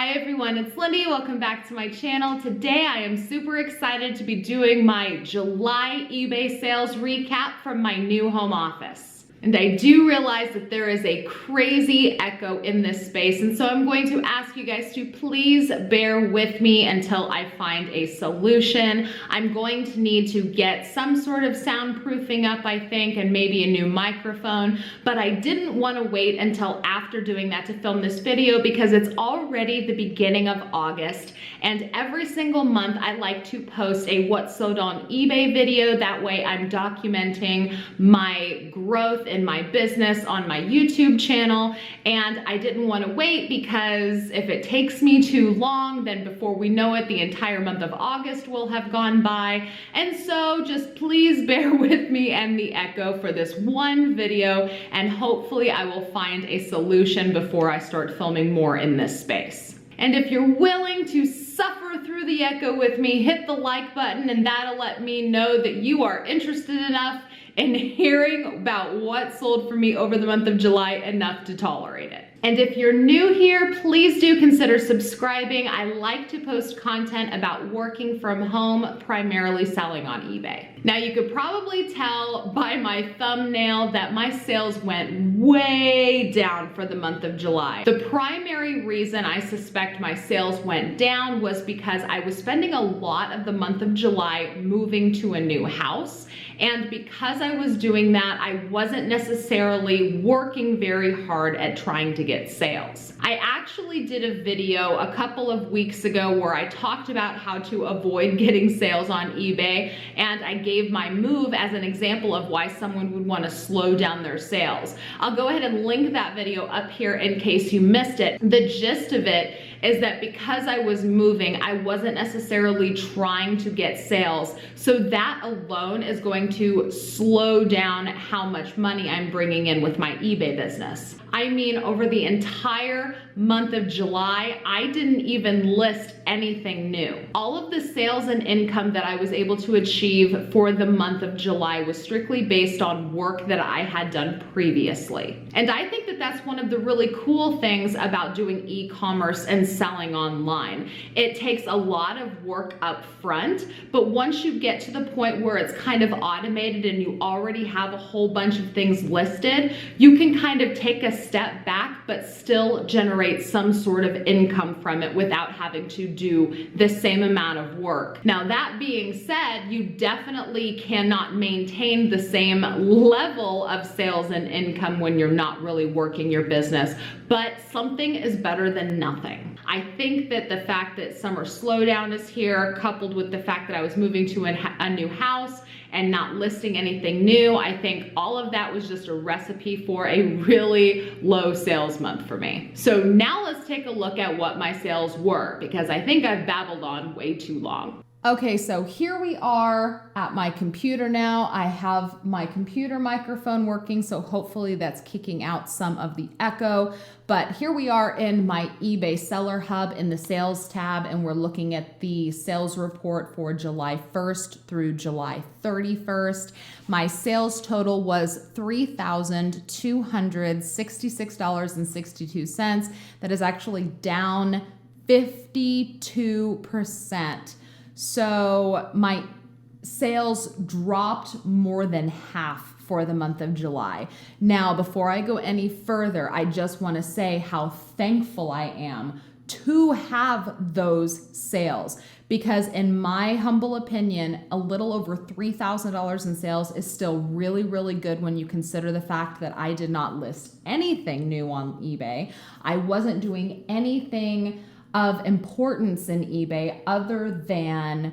Hi everyone, it's Lindey. Welcome back to my channel. Today I am super excited to be doing my July eBay sales recap from my new home office. And I do realize that there is a crazy echo in this space, and so I'm going to ask you guys to please bear with me until I find a solution. I'm going to need to get some sort of soundproofing up, I think, and maybe a new microphone, but I didn't want to wait until after doing that to film this video because it's already the beginning of August, and every single month I like to post a what sold on eBay video. That way I'm documenting my growth in my business on my YouTube channel, and I didn't want to wait because if it takes me too long, then before we know it, the entire month of August will have gone by. And so just please bear with me and the echo for this one video, and hopefully I will find a solution before I start filming more in this space. And if you're willing to suffer through the echo with me, hit the like button, and that'll let me know that you are interested enough in hearing about what sold for me over the month of July enough to tolerate it. And if you're new here, please do consider subscribing. I like to post content about working from home, primarily selling on eBay. Now you could probably tell by my thumbnail that my sales went way down for the month of July. The primary reason I suspect my sales went down was because I was spending a lot of the month of July moving to a new house. And because I was doing that, I wasn't necessarily working very hard at trying to get sales. I actually did a video a couple of weeks ago where I talked about how to avoid getting sales on eBay, and I gave my move as an example of why someone would want to slow down their sales. I'll go ahead and link that video up here in case you missed it. The gist of it is that because I was moving, I wasn't necessarily trying to get sales. So that alone is going to slow down how much money I'm bringing in with my eBay business. I mean, over the entire month of July, I didn't even list anything new. All of the sales and income that I was able to achieve for the month of July was strictly based on work that I had done previously. And I think that that's one of the really cool things about doing e-commerce and selling online. It takes a lot of work up front, but once you get to the point where it's kind of automated and you already have a whole bunch of things listed, you can kind of take a step back but still generate some sort of income from it without having to do the same amount of work. Now that being said, you definitely cannot maintain the same level of sales and income when you're not really working your business, but something is better than nothing. I think that the fact that summer slowdown is here, coupled with the fact that I was moving to a new house and not listing anything new, I think all of that was just a recipe for a really low sales month for me. So now let's take a look at what my sales were, because I think I've babbled on way too long. Okay, so here we are at my computer now. I have my computer microphone working, so hopefully that's kicking out some of the echo. But here we are in my eBay Seller Hub in the Sales tab, and we're looking at the sales report for July 1st through July 31st. My sales total was $3,266.62. That is actually down 52%. So my sales dropped more than half for the month of July. Now, before I go any further, I just want to say how thankful I am to have those sales, because in my humble opinion, a little over $3,000 in sales is still really, really good when you consider the fact that I did not list anything new on eBay. I wasn't doing anything of importance in eBay other than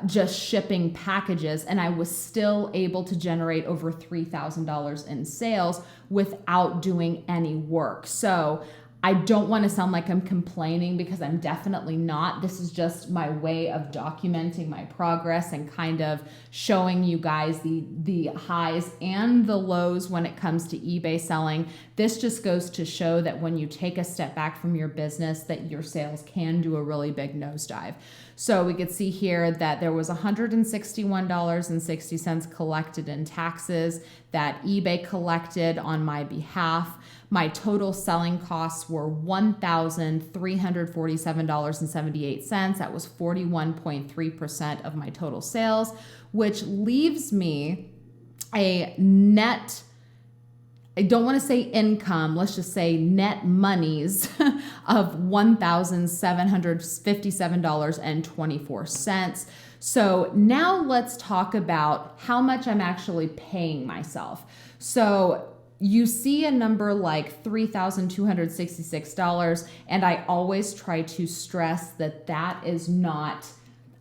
just shipping packages, and I was still able to generate over $3,000 in sales without doing any work. So I don't want to sound like I'm complaining, because I'm definitely not. This is just my way of documenting my progress and kind of showing you guys the highs and the lows when it comes to eBay selling. This just goes to show that when you take a step back from your business, that your sales can do a really big nosedive. So we could see here that there was $161.60 collected in taxes that eBay collected on my behalf. My total selling costs were $1,347.78. That was 41.3% of my total sales, which leaves me a net, I don't want to say income, let's just say net monies of $1,757.24. So now let's talk about how much I'm actually paying myself. So you see a number like $3,266, and I always try to stress that that is not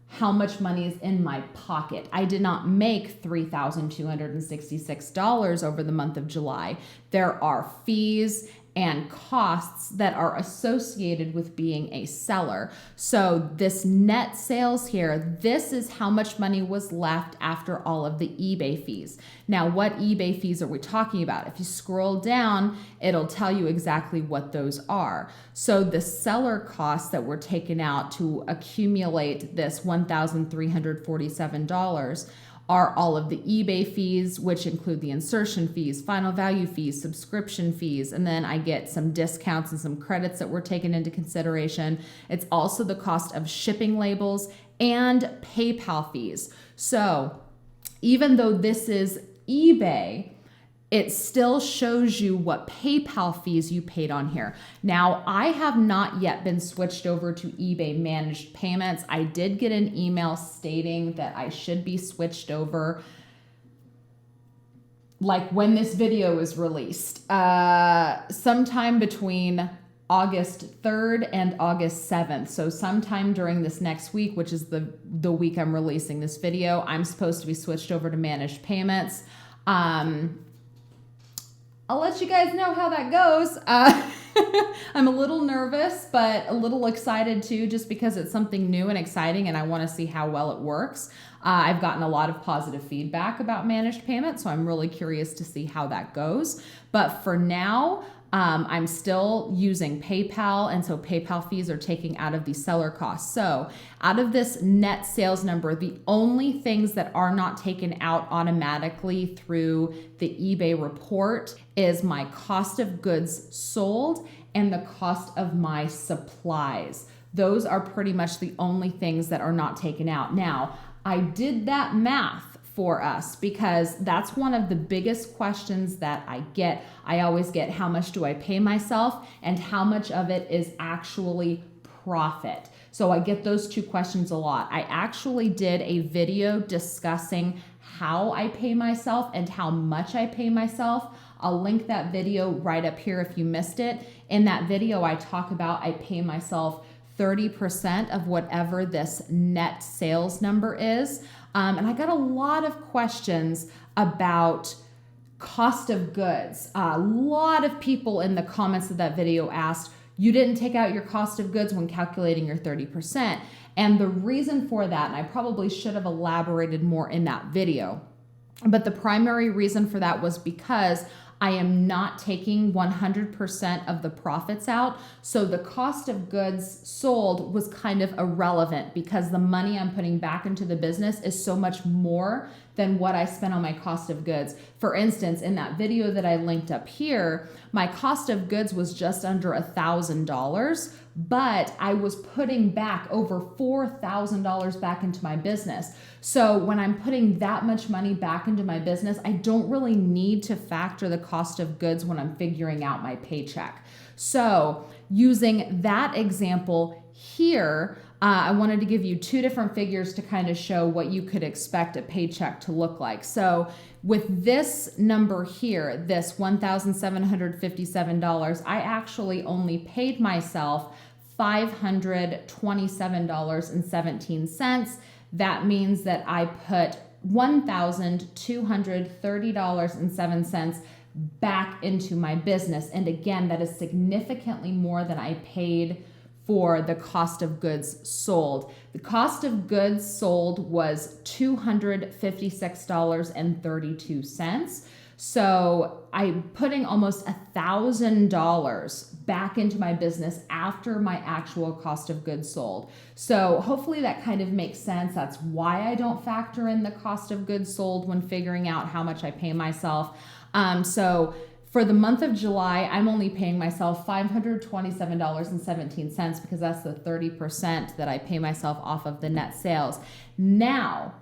how much money is in my pocket. I did not make $3,266 over the month of July. There are fees and costs that are associated with being a seller. So this net sales here, this is how much money was left after all of the eBay fees. Now, what eBay fees are we talking about? If you scroll down, it'll tell you exactly what those are. So the seller costs that were taken out to accumulate this $1,347 are all of the eBay fees, which include the insertion fees, final value fees, subscription fees, and then I get some discounts and some credits that were taken into consideration. It's also the cost of shipping labels and PayPal fees. So even though this is eBay, it still shows you what PayPal fees you paid on here. Now, I have not yet been switched over to eBay managed payments. I did get an email stating that I should be switched over like when this video is released, sometime between August 3rd and August 7th. So sometime during this next week, which is the week I'm releasing this video, I'm supposed to be switched over to managed payments. I'll let you guys know how that goes. I'm a little nervous, but a little excited too, just because it's something new and exciting and I want to see how well it works. I've gotten a lot of positive feedback about managed payments, so I'm really curious to see how that goes. But for now, I'm still using PayPal, and so PayPal fees are taking out of the seller costs. So out of this net sales number, the only things that are not taken out automatically through the eBay report is my cost of goods sold and the cost of my supplies. Those are pretty much the only things that are not taken out. Now, I did that math for us because that's one of the biggest questions that I get. I always get, how much do I pay myself and how much of it is actually profit? So I get those two questions a lot. I actually did a video discussing how I pay myself and how much I pay myself. I'll link that video right up here if you missed it. In that video, I talk about I pay myself 30% of whatever this net sales number is. And I got a lot of questions about cost of goods. A lot of people in the comments of that video asked, you didn't take out your cost of goods when calculating your 30%. And the reason for that, and I probably should have elaborated more in that video, but the primary reason for that was because I am not taking 100% of the profits out. So the cost of goods sold was kind of irrelevant because the money I'm putting back into the business is so much more than what I spent on my cost of goods. For instance, in that video that I linked up here, my cost of goods was just under $1,000, but I was putting back over $4,000 back into my business. So when I'm putting that much money back into my business, I don't really need to factor the cost of goods when I'm figuring out my paycheck. So using that example here, I wanted to give you two different figures to kind of show what you could expect a paycheck to look like. So with this number here, this $1,757, I actually only paid myself $527.17. That means that I put $1,230.07 back into my business. And again, that is significantly more than I paid for the cost of goods sold. The cost of goods sold was $256.32. So I'm putting almost $1,000 back into my business after my actual cost of goods sold. So hopefully that kind of makes sense. That's why I don't factor in the cost of goods sold when figuring out how much I pay myself. So For the month of July, I'm only paying myself $527.17 because that's the 30% that I pay myself off of the net sales. Now,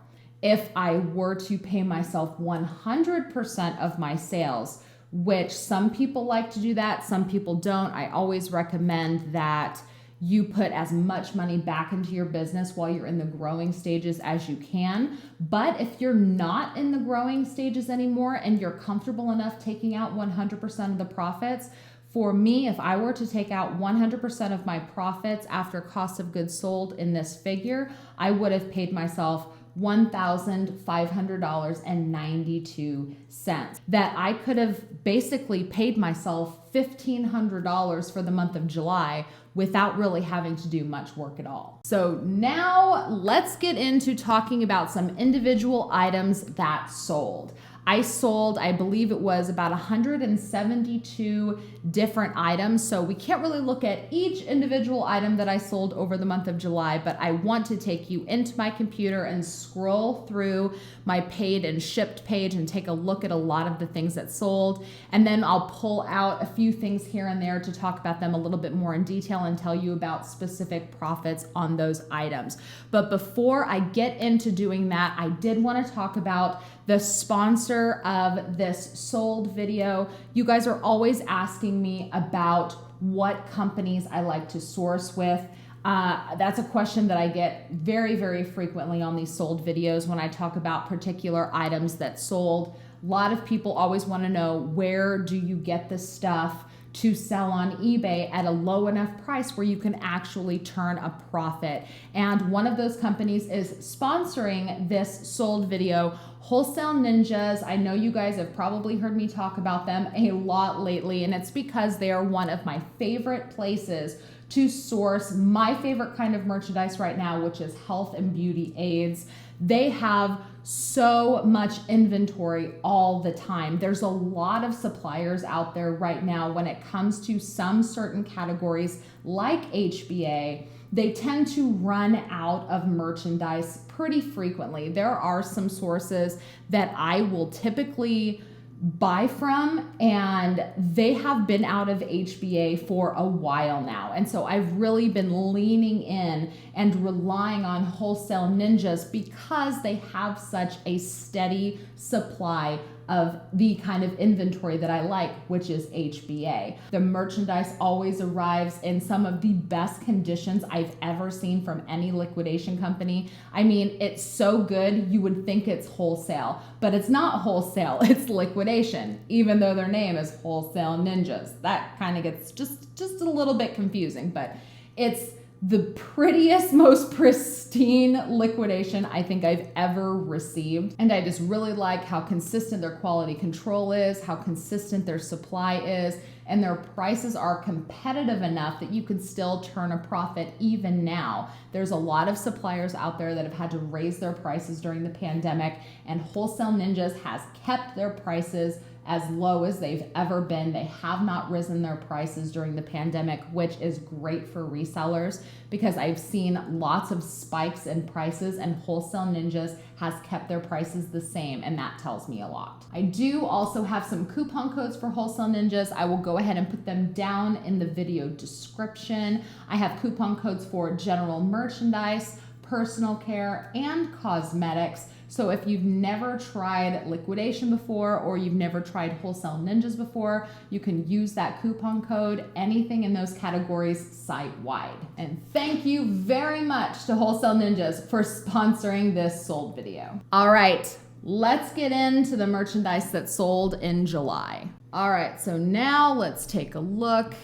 if I were to pay myself 100% of my sales, which some people like to do that, some people don't, I always recommend that you put as much money back into your business while you're in the growing stages as you can. But if you're not in the growing stages anymore and you're comfortable enough taking out 100% of the profits, for me, if I were to take out 100% of my profits after cost of goods sold in this figure, I would have paid myself $1,500.92. That I could have basically paid myself $1,500 for the month of July without really having to do much work at all. So now let's get into talking about some individual items that sold. I sold, I believe it was about 172 different items. So we can't really look at each individual item that I sold over the month of July, but I want to take you into my computer and scroll through my paid and shipped page and take a look at a lot of the things that sold. And then I'll pull out a few things here and there to talk about them a little bit more in detail and tell you about specific profits on those items. But before I get into doing that, I did want to talk about the sponsor of this sold video. You guys are always asking me about what companies I like to source with. That's a question that I get very, very frequently on these sold videos when I talk about particular items that sold. A lot of people always want to know, where do you get the stuff to sell on eBay at a low enough price where you can actually turn a profit? And one of those companies is sponsoring this sold video, Wholesale Ninjas. I know you guys have probably heard me talk about them a lot lately, and it's because they are one of my favorite places to source my favorite kind of merchandise right now, which is health and beauty aids. They have so much inventory all the time. There's a lot of suppliers out there right now when it comes to some certain categories like HBA. They tend to run out of merchandise pretty frequently. There are some sources that I will typically buy from, and they have been out of HBA for a while now. And so I've really been leaning in and relying on Wholesale Ninjas because they have such a steady supply of the kind of inventory that I like, which is HBA. The merchandise always arrives in some of the best conditions I've ever seen from any liquidation company. I mean, it's so good you would think it's wholesale, but it's not wholesale, it's liquidation, even though their name is Wholesale Ninjas. That kind of gets just a little bit confusing, but it's the prettiest, most pristine liquidation I think I've ever received. And I just really like how consistent their quality control is, how consistent their supply is, and their prices are competitive enough that you can still turn a profit even now. There's a lot of suppliers out there that have had to raise their prices during the pandemic, and Wholesale Ninjas has kept their prices as low as they've ever been. They have not risen their prices during the pandemic, which is great for resellers because I've seen lots of spikes in prices, and Wholesale Ninjas has kept their prices the same, and that tells me a lot. I do also have some coupon codes for Wholesale Ninjas. I will go ahead and put them down in the video description. I have coupon codes for general merchandise, personal care, and cosmetics. So if you've never tried liquidation before, or you've never tried Wholesale Ninjas before, you can use that coupon code, anything in those categories site-wide. And thank you very much to Wholesale Ninjas for sponsoring this sold video. All right, let's get into the merchandise that sold in July. All right, so now let's take a look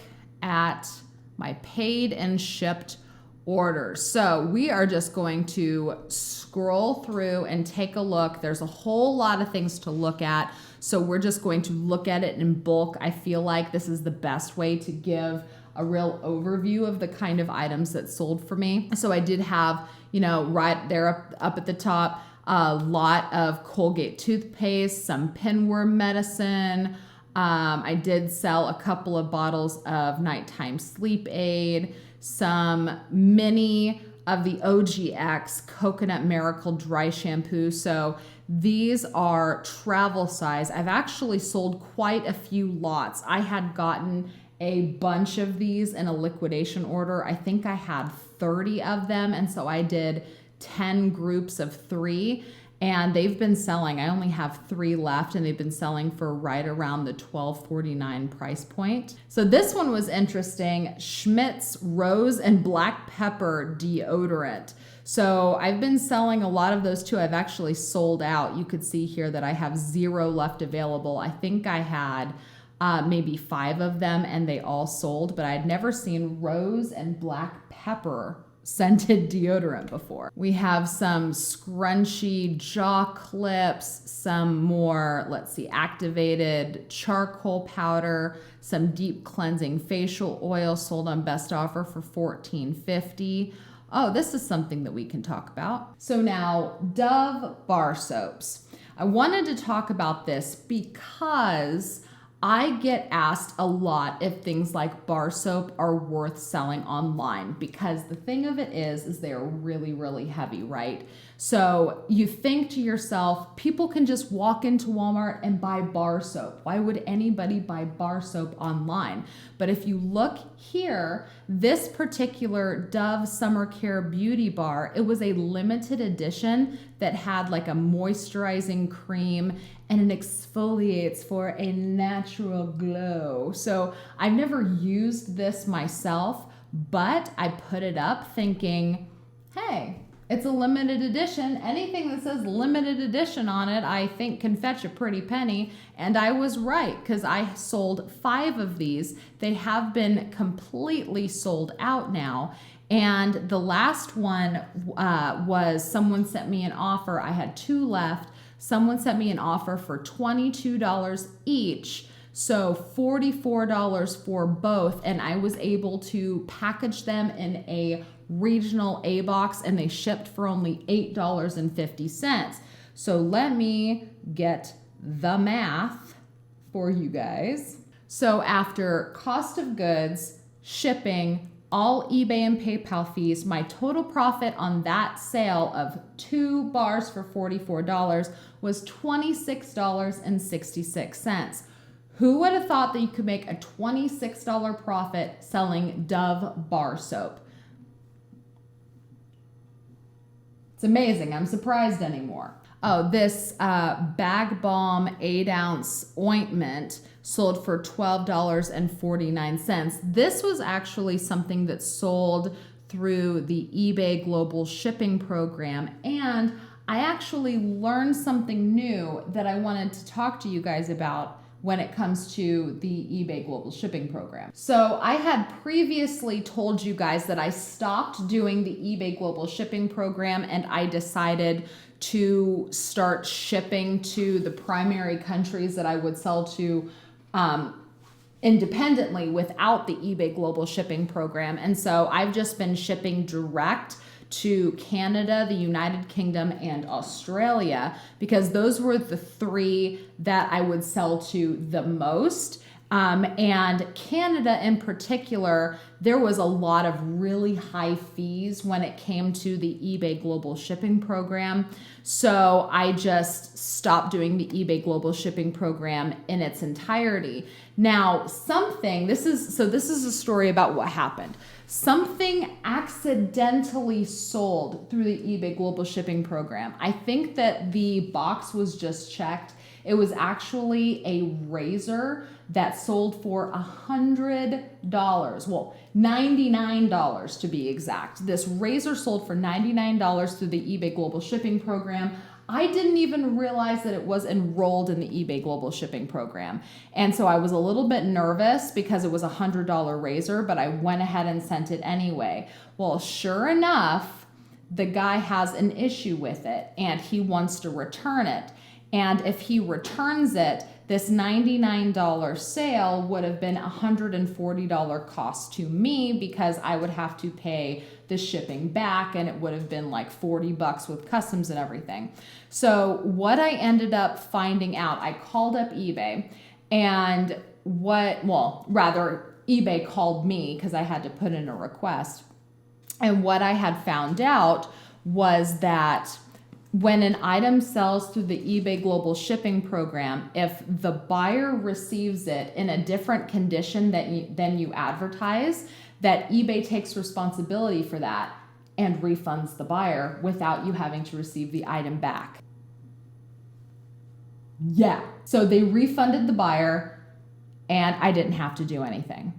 at my paid and shipped orders. So we are just going to scroll through and take a look. There's a whole lot of things to look at, so we're just going to look at it in bulk. I feel like this is the best way to give a real overview of the kind of items that sold for me. So I did have, right there up at the top, a lot of Colgate toothpaste, some pinworm medicine. I did sell a couple of bottles of nighttime sleep aid, some mini of the OGX Coconut Miracle Dry Shampoo. So these are travel size. I've actually sold quite a few lots. I had gotten a bunch of these in a liquidation order. I think I had 30 of them. And so I did 10 groups of 3. And they've been selling. I only have 3 left, and they've been selling for right around the $12.49 price point. So this one was interesting. Schmidt's Rose and Black Pepper Deodorant. So I've been selling a lot of those too. I've actually sold out. You could see here that I have 0 left available. I think I had maybe 5 of them, and they all sold, but I'd never seen Rose and Black Pepper scented deodorant before. We have some scrunchy jaw clips, some more, let's see, activated charcoal powder, some deep cleansing facial oil sold on best offer for $14.50. Oh, this is something that we can talk about. So now, Dove bar soaps. I wanted to talk about this because I get asked a lot if things like bar soap are worth selling online, because the thing of it is they're really, really heavy, right? So you think to yourself, people can just walk into Walmart and buy bar soap. Why would anybody buy bar soap online? But if you look here, this particular Dove Summer Care Beauty Bar, it was a limited edition that had like a moisturizing cream, and it exfoliates for a natural glow. So I've never used this myself, but I put it up thinking, hey, it's a limited edition. Anything that says limited edition on it, I think can fetch a pretty penny. And I was right, because I sold 5 of these. They have been completely sold out now. And the last one was someone sent me an offer. I had 2 left. Someone sent me an offer for $22 each, so $44 for both, and I was able to package them in a regional A box, and they shipped for only $8.50. So let me get the math for you guys. So after cost of goods, shipping, all eBay and PayPal fees, my total profit on that sale of 2 bars for $44 was $26.66. Who would have thought that you could make a $26 profit selling Dove bar soap? It's amazing. I'm surprised anymore. Oh, this Bag Balm 8-ounce ointment sold for $12.49. This was actually something that sold through the eBay Global Shipping Program, and I actually learned something new that I wanted to talk to you guys about when it comes to the eBay Global Shipping Program. So I had previously told you guys that I stopped doing the eBay Global Shipping Program, and I decided to start shipping to the primary countries that I would sell to independently without the eBay Global Shipping Program. And so I've just been shipping direct to Canada, the United Kingdom, and Australia, because those were the 3 that I would sell to the most. And Canada in particular, there was a lot of really high fees when it came to the eBay Global Shipping Program. So I just stopped doing the eBay Global Shipping Program in its entirety. Now, this is a story about what happened. Something accidentally sold through the eBay Global Shipping Program. I think that the box was just checked. It was actually a razor that sold for $100. Well, $99 to be exact. This razor sold for $99 through the eBay Global Shipping Program. I didn't even realize that it was enrolled in the eBay Global Shipping Program. And so I was a little bit nervous because it was a $100 razor, but I went ahead and sent it anyway. Well, sure enough, the guy has an issue with it and he wants to return it. And if he returns it, this $99 sale would have been $140 cost to me, because I would have to pay the shipping back, and it would have been like $40 with customs and everything. So what I ended up finding out, I called up eBay, and eBay called me because I had to put in a request. And what I had found out was that when an item sells through the eBay Global Shipping Program, if the buyer receives it in a different condition than you advertise, that eBay takes responsibility for that and refunds the buyer without you having to receive the item back. Yeah. So they refunded the buyer and I didn't have to do anything.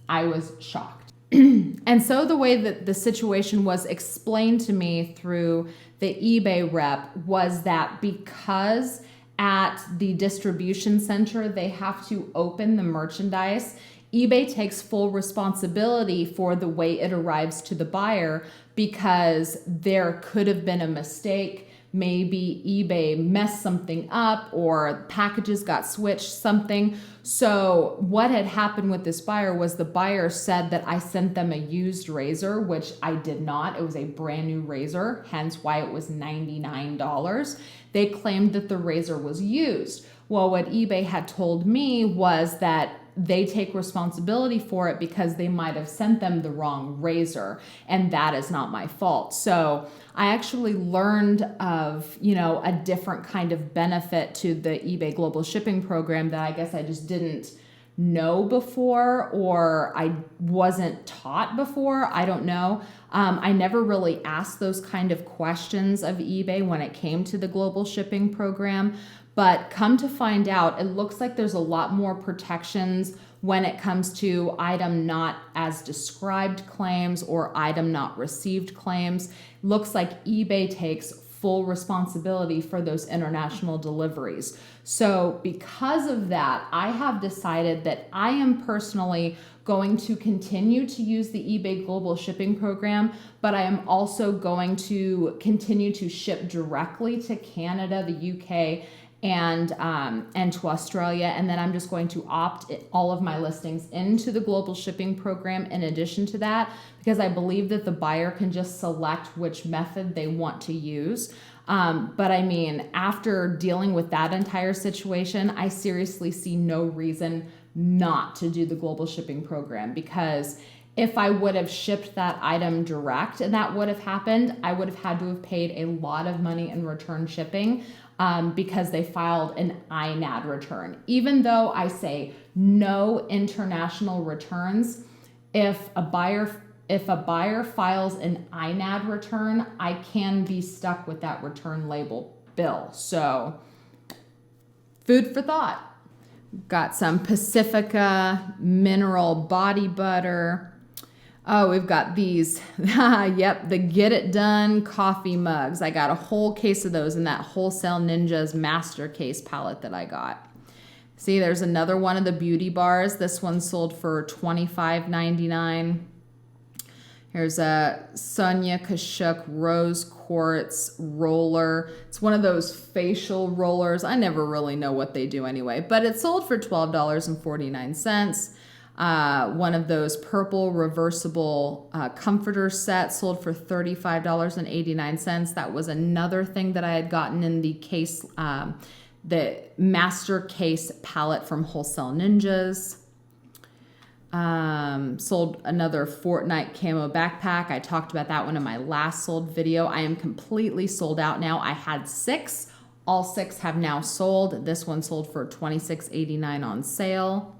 I was shocked. And so the way that the situation was explained to me through the eBay rep was that because at the distribution center, they have to open the merchandise, eBay takes full responsibility for the way it arrives to the buyer because there could have been a mistake. Maybe eBay messed something up or packages got switched, something. So what had happened with this buyer was the buyer said that I sent them a used razor, which I did not. It was a brand new razor, hence why it was $99. They claimed that the razor was used. Well, what eBay had told me was that they take responsibility for it because they might have sent them the wrong razor, and that is not my fault. So I actually learned of, a different kind of benefit to the eBay Global Shipping Program that I guess I just didn't know before, or I wasn't taught before. I don't know. I never really asked those kind of questions of eBay when it came to the Global Shipping Program. But come to find out, it looks like there's a lot more protections when it comes to item not as described claims or item not received claims. Looks like eBay takes full responsibility for those international deliveries. So because of that, I have decided that I am personally going to continue to use the eBay Global Shipping Program, but I am also going to continue to ship directly to Canada, the UK, and to Australia. And then I'm just going to opt all of my listings into the Global Shipping Program in addition to that, because I believe that the buyer can just select which method they want to use. But I mean, after dealing with that entire situation, I seriously see no reason not to do the Global Shipping Program, because if I would have shipped that item direct and that would have happened, I would have had to have paid a lot of money in return shipping because they filed an INAD return. Even though I say no international returns, if a buyer files an INAD return, I can be stuck with that return label bill. So food for thought. Got some Pacifica mineral body butter. Oh, we've got these. Yep, the Get It Done coffee mugs. I got a whole case of those in that Wholesale Ninjas master case palette that I got. See, there's another one of the beauty bars. This one sold for $25.99. Here's a Sonia Kashuk Rose Quartz roller. It's one of those facial rollers. I never really know what they do anyway, but it sold for $12.49. One of those purple reversible comforter sets sold for $35.89. That was another thing that I had gotten in the case, the master case palette from Wholesale Ninjas. Sold another Fortnite camo backpack. I talked about that one in my last sold video. I am completely sold out now. I had 6. All 6 have now sold. This one sold for $26.89 on sale.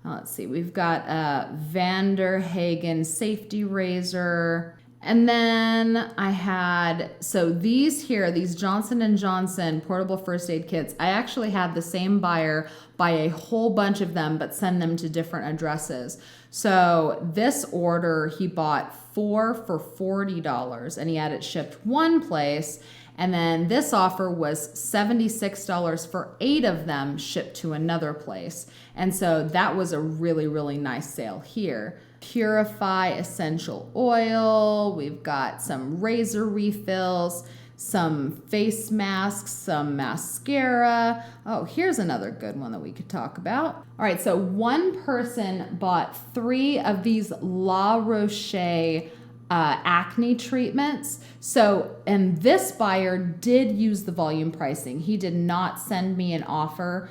Let's see, we've got a Vanderhagen safety razor. And then I had, so these here, these Johnson & Johnson portable first aid kits, I actually had the same buyer buy a whole bunch of them, but send them to different addresses. So this order, he bought 4 for $40 and he had it shipped one place. And then this offer was $76 for 8 of them shipped to another place. And so that was a really, really nice sale here. Purify essential oil. We've got some razor refills, some face masks, some mascara. Oh, here's another good one that we could talk about. All right, so one person bought 3 of these La Roche acne treatments. So, and this buyer did use the volume pricing. He did not send me an offer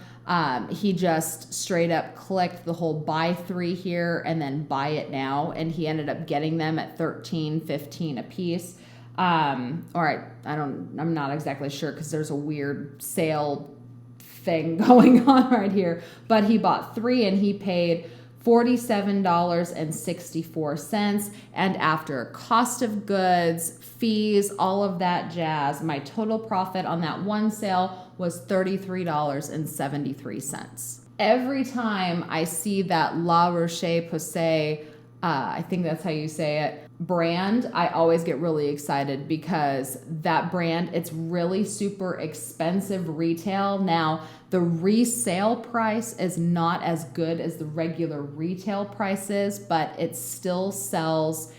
He just straight up clicked the whole buy 3 here and then buy it now, and he ended up getting them at $13.15 a piece. I'm not exactly sure because there's a weird sale thing going on right here, but he bought 3 and he paid $47.64. And after cost of goods, fees, all of that jazz, my total profit on that one sale was $33.73. Every time I see that La Roche-Posay, I think that's how you say it, brand, I always get really excited because that brand, it's really super expensive retail. Now, the resale price is not as good as the regular retail prices, but it still sells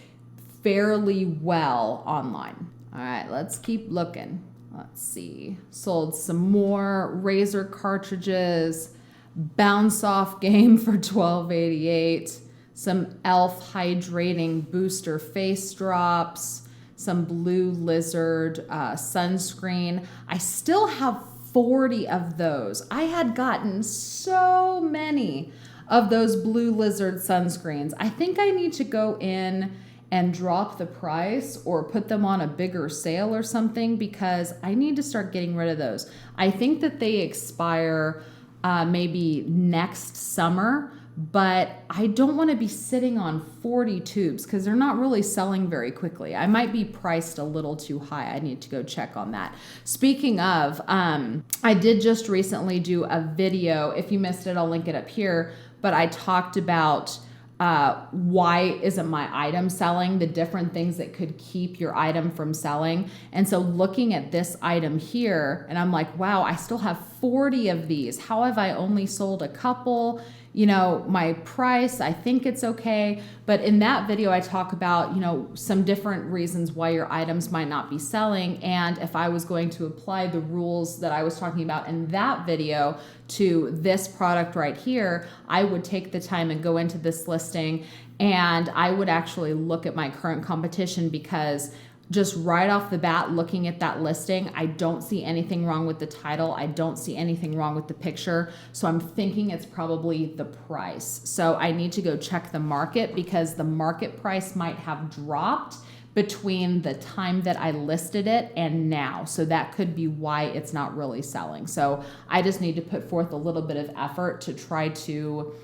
fairly well online. All right, let's keep looking. Let's see. Sold some more razor cartridges, bounce off game for $12.88. Some e.l.f. hydrating booster face drops, some Blue Lizard sunscreen. I still have 40 of those. I had gotten so many of those Blue Lizard sunscreens. I think I need to go in and drop the price or put them on a bigger sale or something because I need to start getting rid of those. I think that they expire maybe next summer, but I don't want to be sitting on 40 tubes because they're not really selling very quickly. I might be priced a little too high. I need to go check on that. Speaking of, I did just recently do a video. If you missed it, I'll link it up here, but I talked about why isn't my item selling, the different things that could keep your item from selling. And so looking at this item here, and I'm like, wow, I still have 40 of these. How have I only sold a couple? You know, my price, I think it's okay. But in that video, I talk about, you know, some different reasons why your items might not be selling. And if I was going to apply the rules that I was talking about in that video to this product right here, I would take the time and go into this listing and I would actually look at my current competition because just right off the bat, looking at that listing, I don't see anything wrong with the title. I don't see anything wrong with the picture. So I'm thinking it's probably the price. So I need to go check the market because the market price might have dropped between the time that I listed it and now. So that could be why it's not really selling. So I just need to put forth a little bit of effort to try to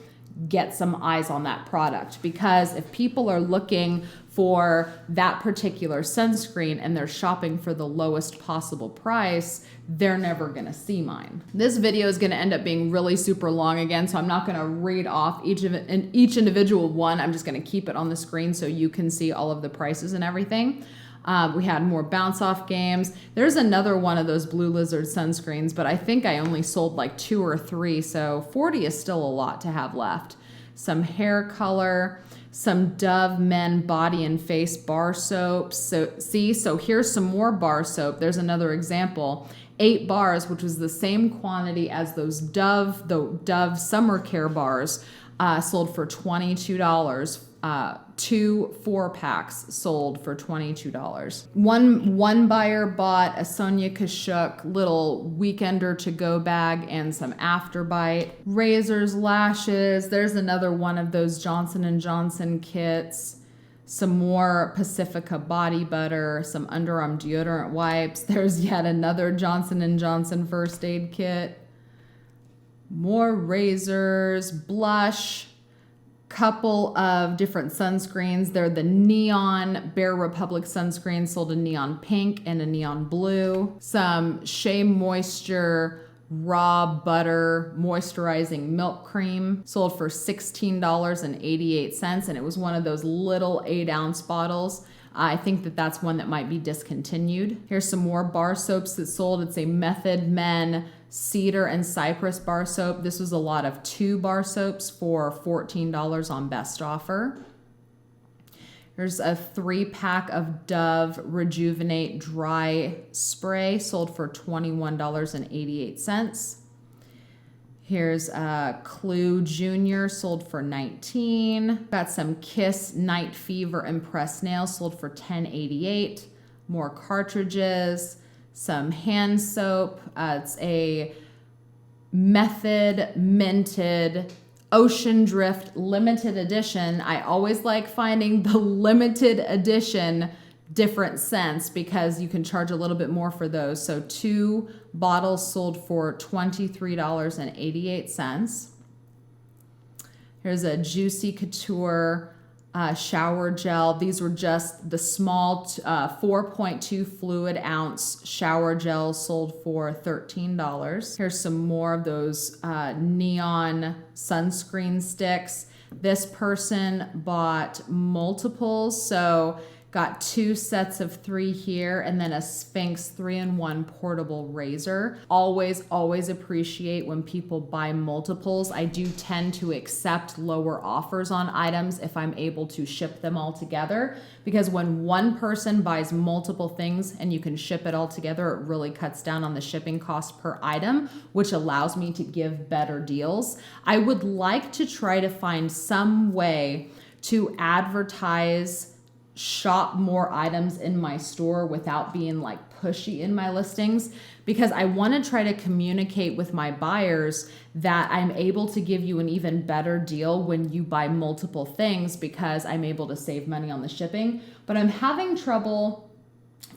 get some eyes on that product, because if people are looking for that particular sunscreen and they're shopping for the lowest possible price, they're never gonna see mine. This video is gonna end up being really super long again, so I'm not gonna read off each individual one. I'm just gonna keep it on the screen so you can see all of the prices and everything. We had more bounce off games. There's another one of those Blue Lizard sunscreens, but I think I only sold like 2 or 3, so 40 is still a lot to have left. Some hair color, some Dove men body and face bar soaps. So here's some more bar soap. There's another example. 8 bars, which was the same quantity as those Dove summer care bars, sold for $22. 2 4-packs sold for $22. One buyer bought a Sonia Kashuk little weekender to go bag and some Afterbite. Razors, lashes. There's another one of those Johnson & Johnson kits. Some more Pacifica body butter, some underarm deodorant wipes. There's yet another Johnson & Johnson first aid kit. More razors, blush. Couple of different sunscreens. They're the neon Bare Republic sunscreen, sold a neon pink and a neon blue. Some Shea Moisture raw butter moisturizing milk cream, sold for $16.88, and it was one of those little 8-ounce bottles. I think that that's one that might be discontinued. Here's some more bar soaps that sold. It's a Method Men Cedar and Cypress bar soap. This was a lot of 2 bar soaps for $14 on best offer. There's a 3-pack of Dove Rejuvenate Dry Spray, sold for $21.88. Here's a Clue Junior, sold for $19. Got some Kiss Night Fever Impressed Nails, sold for $10.88. More cartridges. Some hand soap. It's a Method Minted Ocean Drift limited edition. I always like finding the limited edition different scents because you can charge a little bit more for those. So 2 bottles sold for $23.88. Here's a Juicy Couture shower gel. These were just the small 4.2 fluid ounce shower gel sold for $13. Here's some more of those neon sunscreen sticks. This person bought multiples, so got 2 sets of 3 here and then a Sphinx 3-in-1 portable razor. Always appreciate when people buy multiples. I do tend to accept lower offers on items if I'm able to ship them all together, because when one person buys multiple things and you can ship it all together, it really cuts down on the shipping cost per item, which allows me to give better deals. I would like to try to find some way to advertise shop more items in my store without being like pushy in my listings, because I want to try to communicate with my buyers that I'm able to give you an even better deal when you buy multiple things, because I'm able to save money on the shipping. But I'm having trouble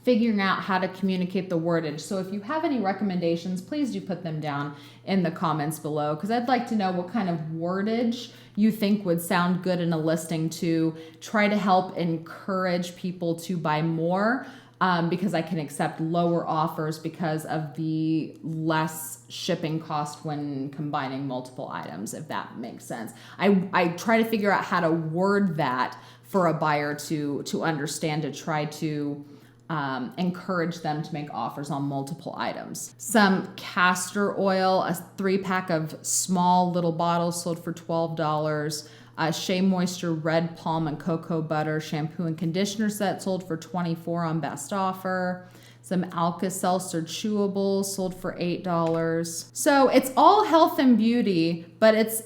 figuring out how to communicate the wordage. So if you have any recommendations, please do put them down in the comments below, because I'd like to know what kind of wordage you think would sound good in a listing to try to help encourage people to buy more, because I can accept lower offers because of the less shipping cost when combining multiple items, if that makes sense. I try to figure out how to word that for a buyer to understand, to try to encourage them to make offers on multiple items. Some castor oil, a 3-pack of small little bottles sold for $12. Shea Moisture Red Palm and Cocoa Butter shampoo and conditioner set sold for $24 on best offer. Some Alka-Seltzer chewables sold for $8. So it's all health and beauty, but it's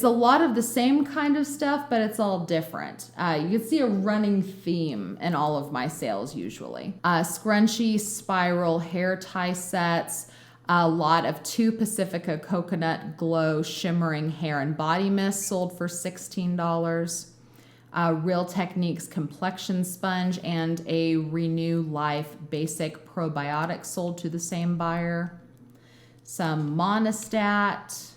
a lot of the same kind of stuff, but it's all different. You can see a running theme in all of my sales usually. Scrunchie Spiral hair tie sets, a lot of 2 Pacifica Coconut Glow Shimmering Hair and Body Mist sold for $16. Real Techniques Complexion Sponge and a Renew Life Basic Probiotic sold to the same buyer. Some Monistat.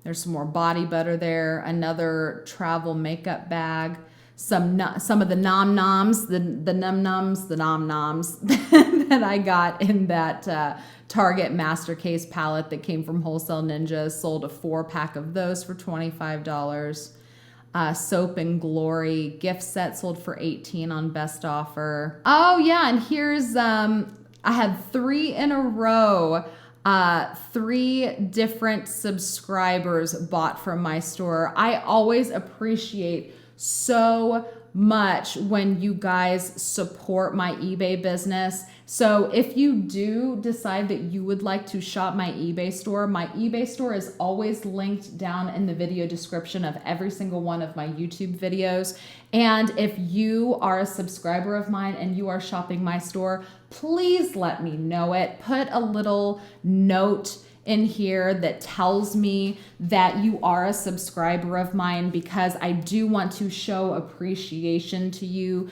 There's some more body butter there. Another travel makeup bag. Some of the nom-noms, the num-nums, the nom-noms that I got in that Target Master Case palette that came from Wholesale Ninja. Sold a 4-pack of those for $25. Soap and Glory gift set sold for $18 on best offer. Oh yeah, and here's, I had 3 in a row. 3 different subscribers bought from my store. I always appreciate so much when you guys support my eBay business. So if you do decide that you would like to shop my eBay store is always linked down in the video description of every single one of my YouTube videos. And if you are a subscriber of mine and you are shopping my store, please let me know it. Put a little note in here that tells me that you are a subscriber of mine, because I do want to show appreciation to you,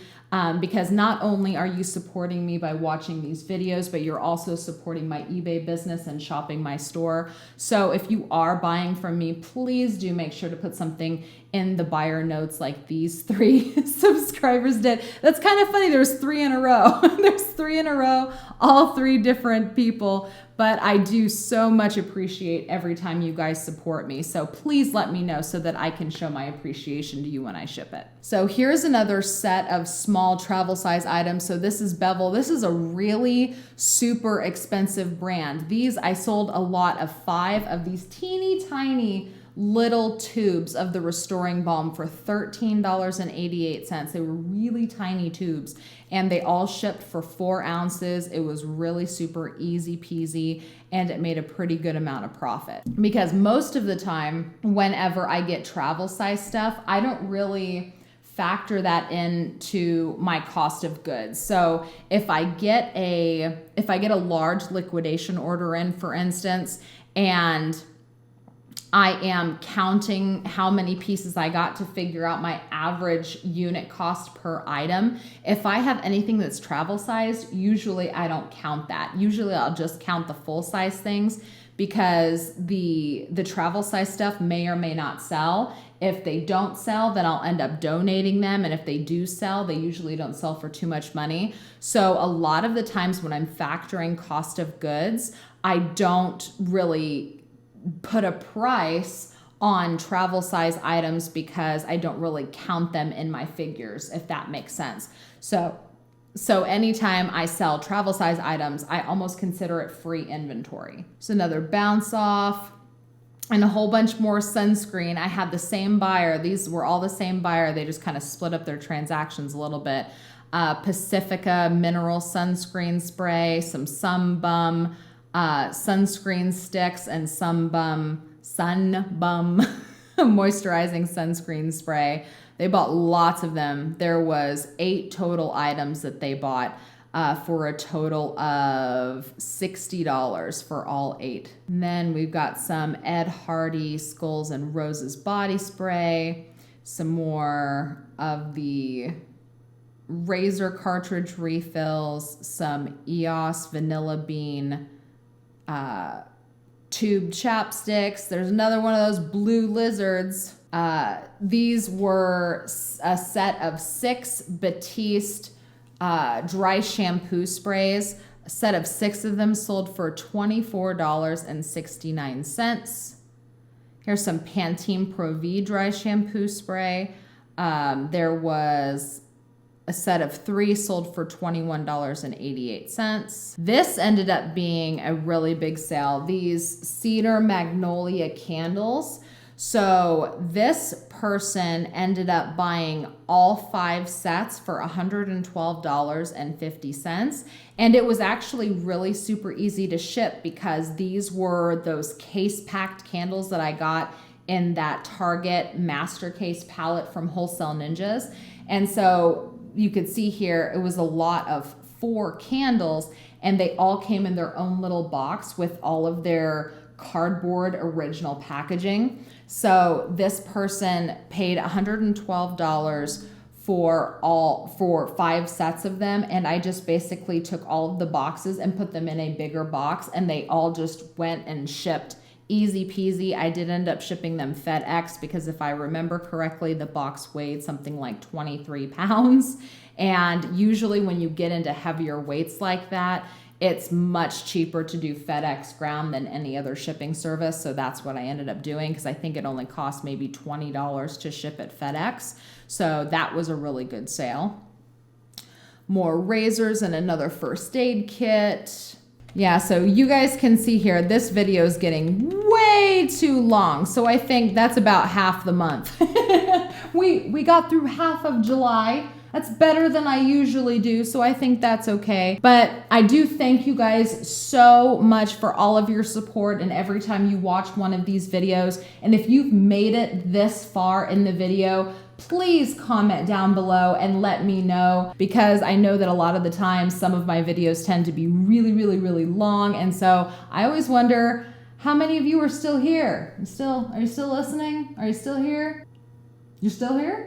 because not only are you supporting me by watching these videos, but you're also supporting my eBay business and shopping my store. So if you are buying from me, please do make sure to put something in the buyer notes like these 3 subscribers did. That's kind of funny. There's 3 in a row. There's 3 in a row, all 3 different people. But I do so much appreciate every time you guys support me. So please let me know so that I can show my appreciation to you when I ship it. So here's another set of small travel size items. So this is Bevel. This is a really super expensive brand. These, I sold a lot of 5 of these teeny tiny little tubes of the Restoring Balm for $13.88. They were really tiny tubes and they all shipped for 4 ounces. It was really super easy peasy and it made a pretty good amount of profit, because most of the time whenever I get travel size stuff, I don't really factor that into my cost of goods. So if I get a large liquidation order in, for instance, and I am counting how many pieces I got to figure out my average unit cost per item. If I have anything that's travel sized, usually I don't count that. Usually I'll just count the full size things, because the travel size stuff may or may not sell. If they don't sell, then I'll end up donating them. And if they do sell, they usually don't sell for too much money. So a lot of the times when I'm factoring cost of goods, I don't really put a price on travel size items because I don't really count them in my figures, if that makes sense. So anytime I sell travel size items, I almost consider it free inventory. So another bounce off and a whole bunch more sunscreen. I had the same buyer. These were all the same buyer. They just kind of split up their transactions a little bit. Pacifica mineral sunscreen spray, some Sunbum sunscreen sticks, and Sunbum moisturizing sunscreen spray. They bought lots of them. There was 8 total items that they bought for a total of $60 for all 8. And then we've got some Ed Hardy Skulls and Roses body spray, some more of the razor cartridge refills, some EOS Vanilla Bean tube chapsticks. There's another one of those blue lizards. These were a set of 6 Batiste dry shampoo sprays. A set of 6 of them sold for $24.69. Here's some Pantene Pro V dry shampoo spray. There was a set of 3 sold for $21.88. This ended up being a really big sale. These Cedar Magnolia candles. So this person ended up buying all 5 sets for $112.50. And it was actually really super easy to ship because these were those case packed candles that I got in that Target master case palette from Wholesale Ninjas. And so you could see here, it was a lot of 4 candles, and they all came in their own little box with all of their cardboard original packaging. So this person paid $112 for 5 sets of them, and I just basically took all of the boxes and put them in a bigger box, and they all just went and shipped easy peasy. I did end up shipping them FedEx because if I remember correctly, the box weighed something like 23 pounds. And usually when you get into heavier weights like that, it's much cheaper to do FedEx ground than any other shipping service. So that's what I ended up doing because I think it only cost maybe $20 to ship at FedEx. So that was a really good sale. More razors and another first aid kit. Yeah, so you guys can see here, this video is getting way too long. So I think that's about half the month. We got through half of July. That's better than I usually do, so I think that's okay. But I do thank you guys so much for all of your support and every time you watch one of these videos. And if you've made it this far in the video, please comment down below and let me know, because I know that a lot of the time some of my videos tend to be really, really, really long. And so I always wonder how many of you are still here. Are you still listening? Are you still here? You're still here?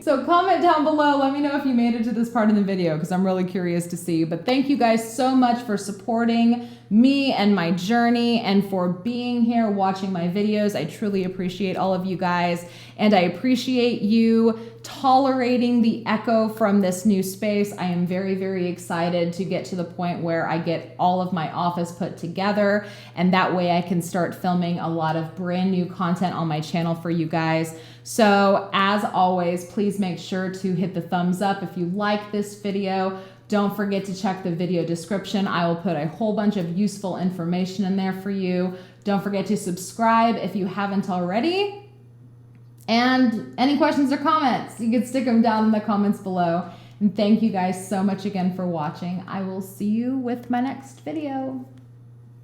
So comment down below. Let me know if you made it to this part of the video because I'm really curious to see. But thank you guys so much for supporting me and my journey and for being here watching my videos. I truly appreciate all of you guys, and I appreciate you tolerating the echo from this new space. I am very, very excited to get to the point where I get all of my office put together, and that way I can start filming a lot of brand new content on my channel for you guys. So as always, please make sure to hit the thumbs up if you like this video. Don't forget to check the video description. I will put a whole bunch of useful information in there for you. Don't forget to subscribe if you haven't already. And any questions or comments, you can stick them down in the comments below. And thank you guys so much again for watching. I will see you with my next video.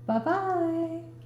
Bye-bye.